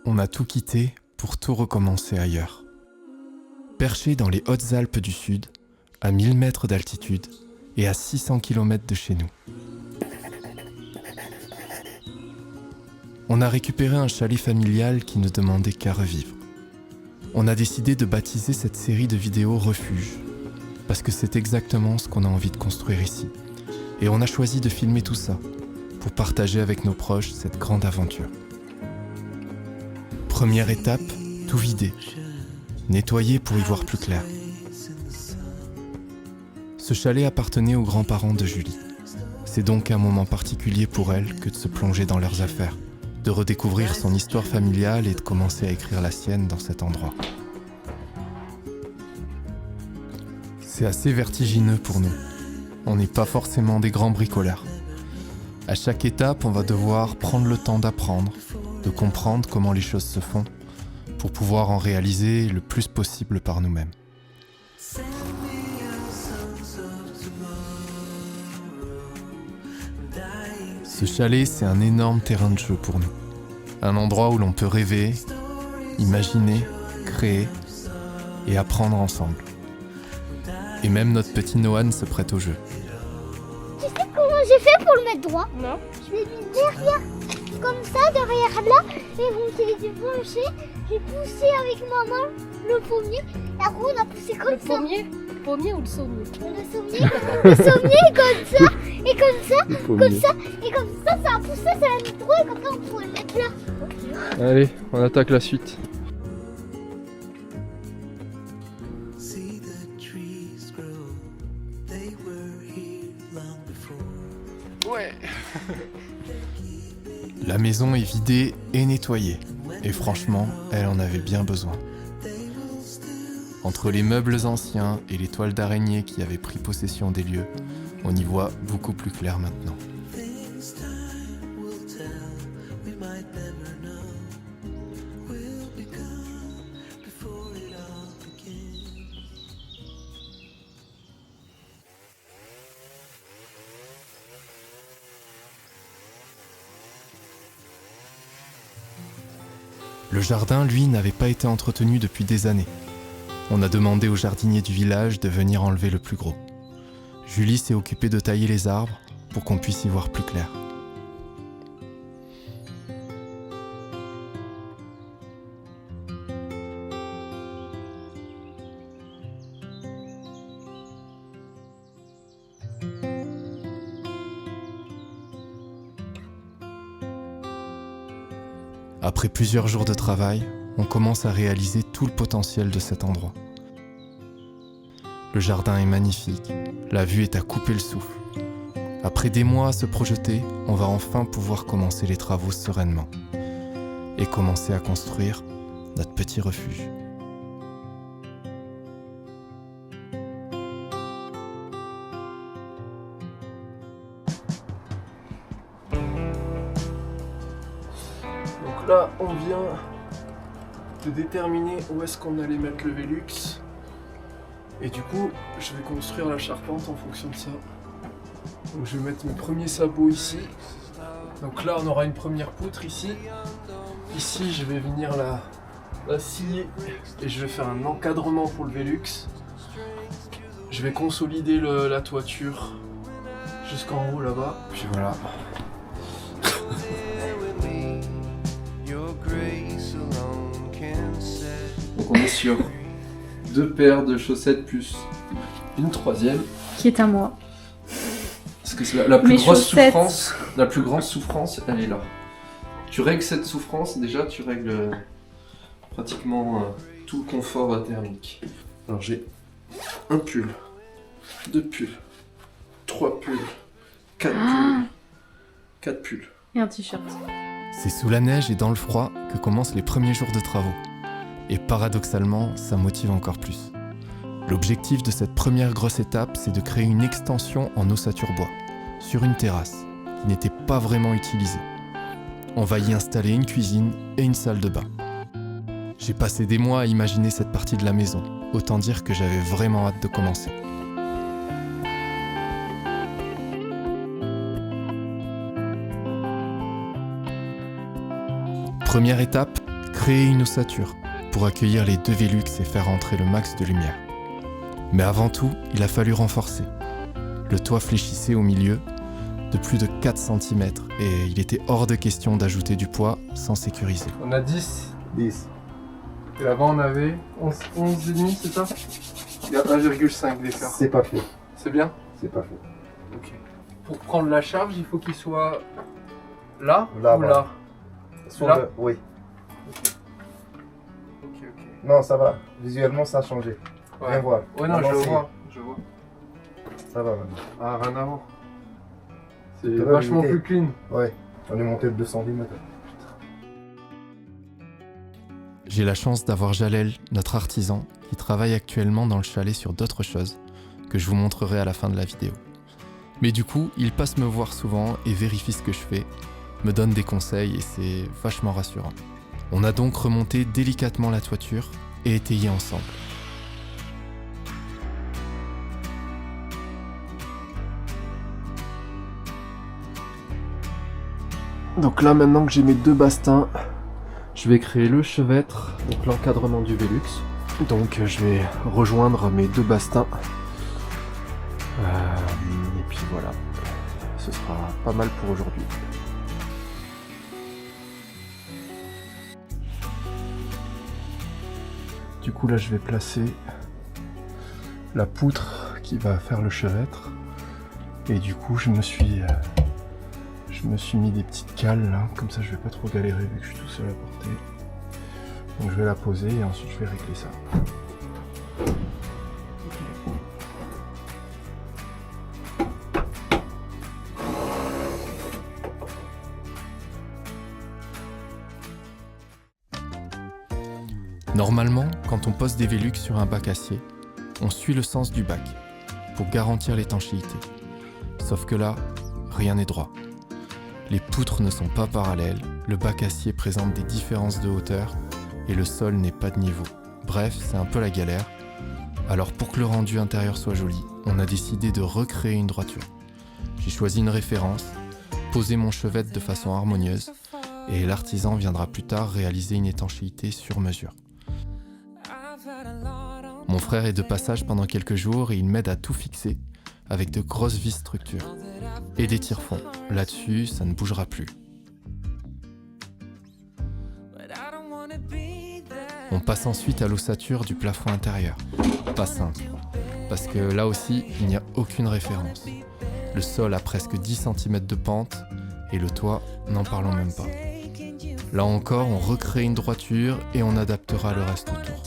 On a tout quitté pour tout recommencer ailleurs. Perché dans les Hautes-Alpes du Sud, à 1000 mètres d'altitude et à 600 km de chez nous. On a récupéré un chalet familial qui ne demandait qu'à revivre. On a décidé de baptiser cette série de vidéos Refuge, parce que c'est exactement ce qu'on a envie de construire ici. Et on a choisi de filmer tout ça, pour partager avec nos proches cette grande aventure. Première étape, tout vider. Nettoyer pour y voir plus clair. Ce chalet appartenait aux grands-parents de Julie. C'est donc un moment particulier pour elle que de se plonger dans leurs affaires, de redécouvrir son histoire familiale et de commencer à écrire la sienne dans cet endroit. C'est assez vertigineux pour nous. On n'est pas forcément des grands bricoleurs. À chaque étape, on va devoir prendre le temps d'apprendre, de comprendre comment les choses se font, pour pouvoir en réaliser le plus possible par nous-mêmes. Ce chalet, c'est un énorme terrain de jeu pour nous. Un endroit où l'on peut rêver, imaginer, créer et apprendre ensemble. Et même notre petit Noan se prête au jeu. Tu sais comment j'ai fait pour le mettre droit? Non. Je l'ai mis derrière, comme ça, derrière là, et bon, il était penché. J'ai poussé avec ma main le pommier, et après on a poussé comme ça. Le pommier ou le sommier? Le sommier, comme ça, et comme ça, comme ça, et comme ça a poussé, ça l'a mis droit, et comme ça on pourrait le mettre là. Allez, on attaque la suite. Ouais. La maison est vidée et nettoyée, et franchement, elle en avait bien besoin. Entre les meubles anciens et les toiles d'araignée qui avaient pris possession des lieux, on y voit beaucoup plus clair maintenant. Le jardin, lui, n'avait pas été entretenu depuis des années. On a demandé au jardinier du village de venir enlever le plus gros. Julie s'est occupée de tailler les arbres pour qu'on puisse y voir plus clair. Après plusieurs jours de travail, on commence à réaliser tout le potentiel de cet endroit. Le jardin est magnifique, la vue est à couper le souffle. Après des mois à se projeter, on va enfin pouvoir commencer les travaux sereinement et commencer à construire notre petit refuge. Donc là, on vient de déterminer où est-ce qu'on allait mettre le Velux. Et du coup, je vais construire la charpente en fonction de ça. Donc je vais mettre mes premiers sabots ici. Donc là, on aura une première poutre ici. Ici, je vais venir la scier et je vais faire un encadrement pour le Velux. Je vais consolider la toiture jusqu'en haut là-bas. Puis voilà. Donc on est sur 2 paires de chaussettes plus une troisième. Qui est à moi. Parce que c'est la plus Mes grosse chaussettes. souffrance. La plus grande souffrance, elle est là. Tu règles cette souffrance, déjà tu règles pratiquement tout le confort thermique. Alors j'ai un pull, 2 pulls, 3 pulls, 4 pulls, 4 pulls. Et un t-shirt. C'est sous la neige et dans le froid que commencent les premiers jours de travaux. Et paradoxalement, ça motive encore plus. L'objectif de cette première grosse étape, c'est de créer une extension en ossature bois, sur une terrasse, qui n'était pas vraiment utilisée. On va y installer une cuisine et une salle de bain. J'ai passé des mois à imaginer cette partie de la maison, autant dire que j'avais vraiment hâte de commencer. Première étape, créer une ossature pour accueillir les 2 Velux et faire entrer le max de lumière. Mais avant tout, il a fallu renforcer. Le toit fléchissait au milieu de plus de 4 cm et il était hors de question d'ajouter du poids sans sécuriser. On a 10. 10. Et là-bas, on avait 11,5, c'est ça? Il y a 1,5 d'écart. C'est pas fait. C'est bien? C'est pas fait. Ok. Pour prendre la charge, il faut qu'il soit là Là, ou voilà. là? Sur Là? Oui. Ok. Non, ça va. Visuellement, ça a changé. Ouais. Viens voir. Ouais, non, Maintenant, je c'est- vois. Ça va maintenant. Ah, rien avant. C'est Ça va, vachement limité. plus clean. Ouais. On est monté de 2 cm. J'ai la chance d'avoir Jalel, notre artisan, qui travaille actuellement dans le chalet sur d'autres choses, que je vous montrerai à la fin de la vidéo. Mais du coup, il passe me voir souvent et vérifie ce que je fais, me donne des conseils et c'est vachement rassurant. On a donc remonté délicatement la toiture et étayé ensemble. Donc là, maintenant que j'ai mes 2 bastins, je vais créer le chevêtre, donc l'encadrement du Velux. Donc je vais rejoindre mes 2 bastins. Et puis voilà, ce sera pas mal pour aujourd'hui. Du coup là, je vais placer la poutre qui va faire le chevêtre. Et du coup, je me suis mis des petites cales là, comme ça je vais pas trop galérer vu que je suis tout seul à porter. Donc je vais la poser et ensuite je vais régler ça. Normalement, quand on pose des Velux sur un bac acier, on suit le sens du bac pour garantir l'étanchéité. Sauf que là, rien n'est droit. Les poutres ne sont pas parallèles, le bac acier présente des différences de hauteur et le sol n'est pas de niveau. Bref, c'est un peu la galère. Alors pour que le rendu intérieur soit joli, on a décidé de recréer une droiture. J'ai choisi une référence, posé mon chevette de façon harmonieuse et l'artisan viendra plus tard réaliser une étanchéité sur mesure. Mon frère est de passage pendant quelques jours et il m'aide à tout fixer avec de grosses vis structure et des tire-fonds. Là-dessus, ça ne bougera plus. On passe ensuite à l'ossature du plafond intérieur. Pas simple, parce que là aussi, il n'y a aucune référence. Le sol a presque 10 cm de pente et le toit, n'en parlons même pas. Là encore, on recrée une droiture et on adaptera le reste autour.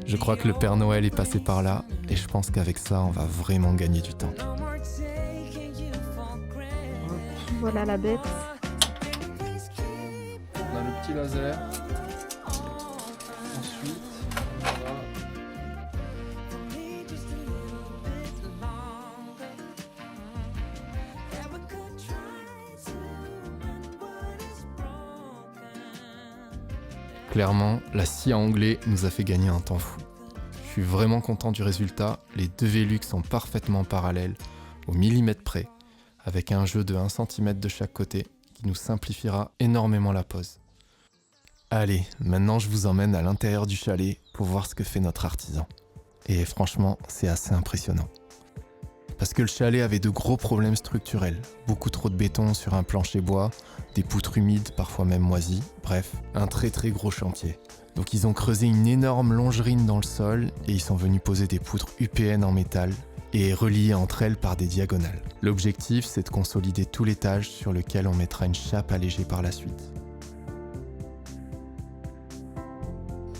Je crois que le Père Noël est passé par là et je pense qu'avec ça, on va vraiment gagner du temps. Voilà la bête. On a le petit laser. Ensuite, on va... Clairement, la scie à onglet nous a fait gagner un temps fou. Je suis vraiment content du résultat, les 2 Velux sont parfaitement parallèles, au millimètre près, avec un jeu de 1 cm de chaque côté, qui nous simplifiera énormément la pose. Allez, maintenant je vous emmène à l'intérieur du chalet pour voir ce que fait notre artisan. Et franchement, c'est assez impressionnant. Parce que le chalet avait de gros problèmes structurels, beaucoup trop de béton sur un plancher bois, des poutres humides, parfois même moisies, bref, un très gros chantier. Donc ils ont creusé une énorme longerine dans le sol et ils sont venus poser des poutres UPN en métal et reliées entre elles par des diagonales. L'objectif, c'est de consolider tout l'étage sur lequel on mettra une chape allégée par la suite.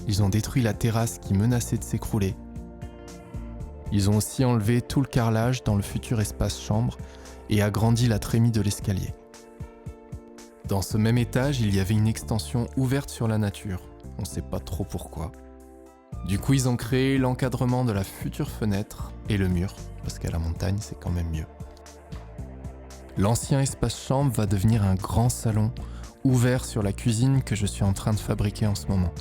Ils ont détruit la terrasse qui menaçait de s'écrouler. Ils ont aussi enlevé tout le carrelage dans le futur espace chambre et agrandi la trémie de l'escalier. Dans ce même étage, il y avait une extension ouverte sur la nature. On ne sait pas trop pourquoi. Du coup, ils ont créé l'encadrement de la future fenêtre et le mur, parce qu'à la montagne, c'est quand même mieux. L'ancien espace chambre va devenir un grand salon ouvert sur la cuisine que je suis en train de fabriquer en ce moment.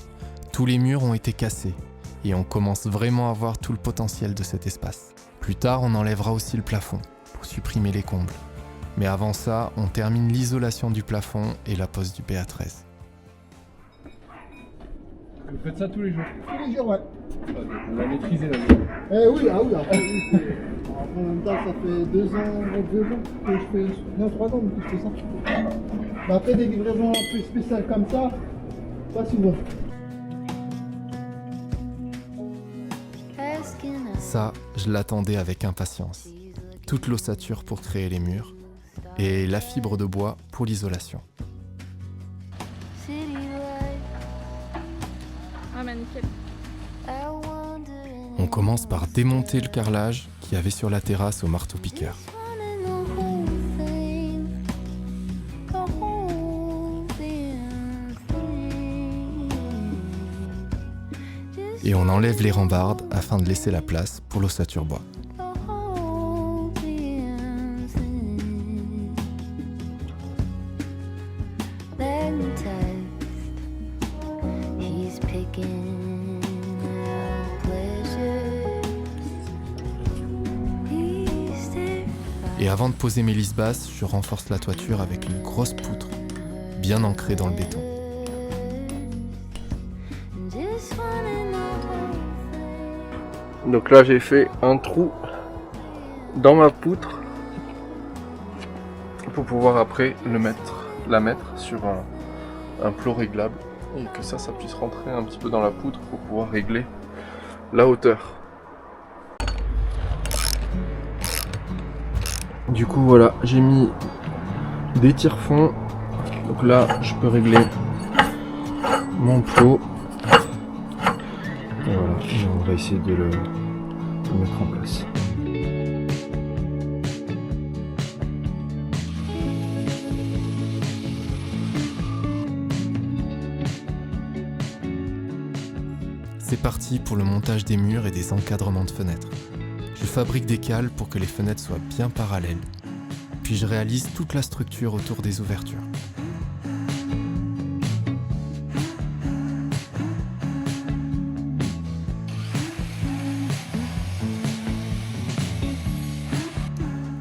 Tous les murs ont été cassés et on commence vraiment à voir tout le potentiel de cet espace. Plus tard, on enlèvera aussi le plafond pour supprimer les combles. Mais avant ça, on termine l'isolation du plafond et la pose du PA13. Vous faites ça tous les jours? Tous les jours, ouais. On va maîtriser la vie. Oui, après, en même temps, ça fait 2 ans que je fais, non, 3 ans que je fais ça. Mais après, des livraisons un peu spéciales comme ça, pas souvent. Ça, je l'attendais avec impatience. Toute l'ossature pour créer les murs et la fibre de bois pour l'isolation. Ah, bah nickel. On commence par démonter le carrelage qu'il y avait sur la terrasse au marteau-piqueur. Et on enlève les rambardes afin de laisser la place pour l'ossature bois. Et avant de poser mes lisses basses, je renforce la toiture avec une grosse poutre bien ancrée dans le béton. Donc là j'ai fait un trou dans ma poutre pour pouvoir après la mettre sur un plot réglable et que ça puisse rentrer un petit peu dans la poutre pour pouvoir régler la hauteur. Du coup voilà, j'ai mis des tire-fonds, donc là je peux régler mon plot. Et voilà, et on va essayer de le mettre en place. C'est parti pour le montage des murs et des encadrements de fenêtres. Je fabrique des cales pour que les fenêtres soient bien parallèles, puis je réalise toute la structure autour des ouvertures.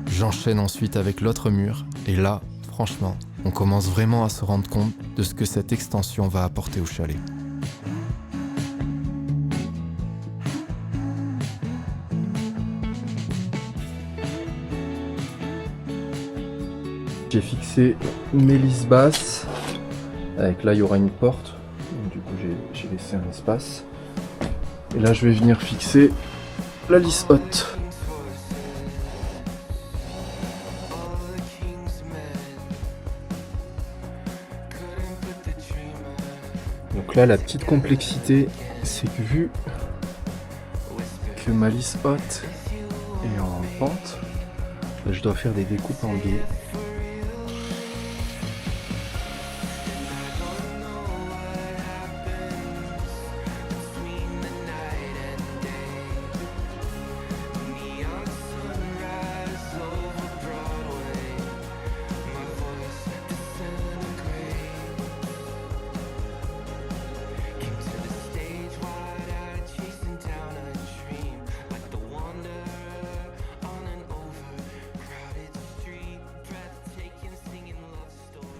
J'enchaîne ensuite avec l'autre mur, et là, franchement, on commence vraiment à se rendre compte de ce que cette extension va apporter au chalet. J'ai fixé mes lisses basses, avec là il y aura une porte, donc, du coup j'ai laissé un espace. Et là je vais venir fixer la lisse haute. Donc là la petite complexité c'est que vu que ma lisse haute est en pente, je dois faire des découpes en deux.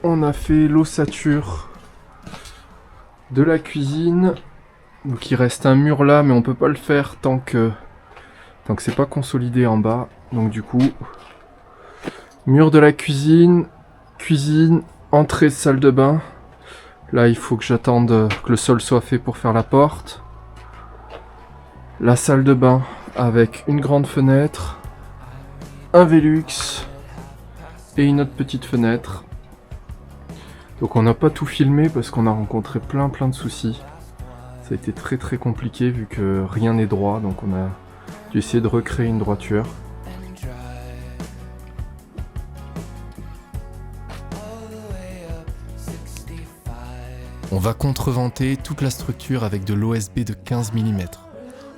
On a fait l'ossature de la cuisine, donc il reste un mur là, mais on peut pas le faire tant que c'est pas consolidé en bas. Donc du coup, mur de la cuisine, entrée de salle de bain. Là il faut que j'attende que le sol soit fait pour faire la porte. La salle de bain avec une grande fenêtre, un Velux et une autre petite fenêtre. Donc on n'a pas tout filmé parce qu'on a rencontré plein de soucis. Ça a été très compliqué vu que rien n'est droit, donc on a dû essayer de recréer une droiture. On va contreventer toute la structure avec de l'OSB de 15 mm.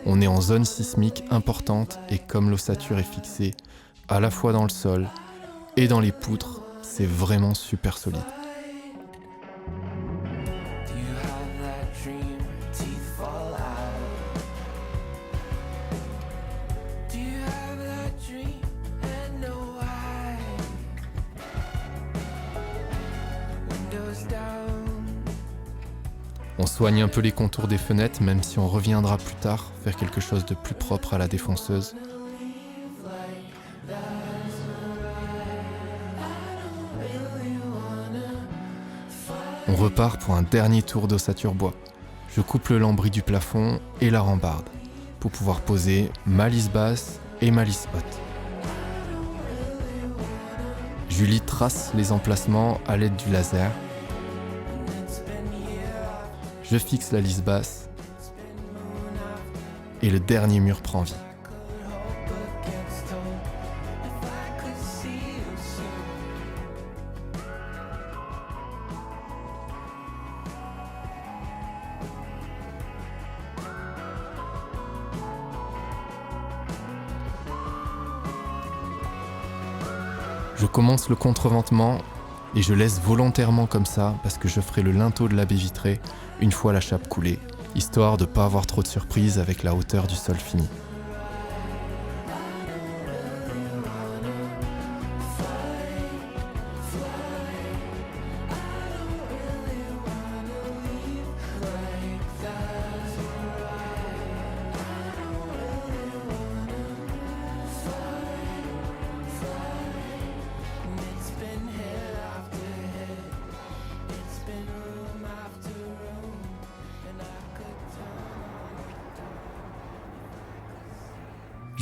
On est en zone sismique importante et comme l'ossature est fixée à la fois dans le sol et dans les poutres, c'est vraiment super solide. On soigne un peu les contours des fenêtres, même si on reviendra plus tard faire quelque chose de plus propre à la défonceuse. On repart pour un dernier tour d'ossature bois. Je coupe le lambris du plafond et la rambarde pour pouvoir poser ma lisse basse et ma lisse haute. Julie trace les emplacements à l'aide du laser. Je fixe la lisse basse et le dernier mur prend vie. Je commence le contreventement et je laisse volontairement comme ça parce que je ferai le linteau de la baie vitrée une fois la chape coulée, histoire de ne pas avoir trop de surprises avec la hauteur du sol fini.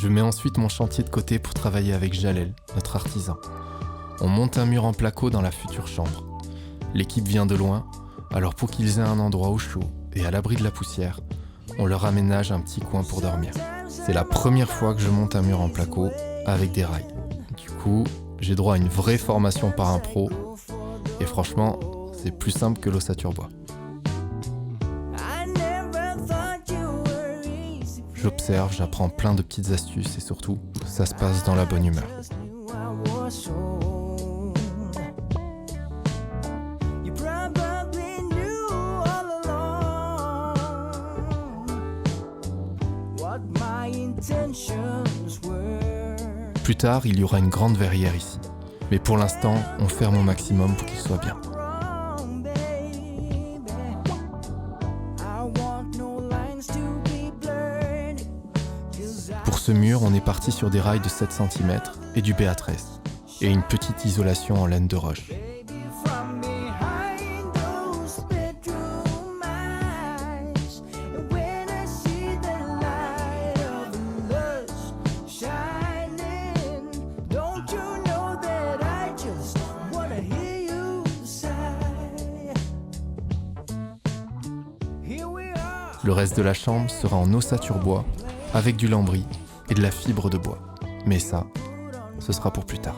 Je mets ensuite mon chantier de côté pour travailler avec Jalel, notre artisan. On monte un mur en placo dans la future chambre. L'équipe vient de loin, alors pour qu'ils aient un endroit au chaud et à l'abri de la poussière, on leur aménage un petit coin pour dormir. C'est la première fois que je monte un mur en placo avec des rails. Du coup, j'ai droit à une vraie formation par un pro, et franchement, c'est plus simple que l'ossature bois. J'observe, j'apprends plein de petites astuces et surtout, ça se passe dans la bonne humeur. Plus tard, il y aura une grande verrière ici. Mais pour l'instant, on ferme au maximum pour qu'il soit bien. Pour ce mur, on est parti sur des rails de 7 cm et du B13 et une petite isolation en laine de roche. Le reste de la chambre sera en ossature bois avec du lambris et de la fibre de bois. Mais ça, ce sera pour plus tard.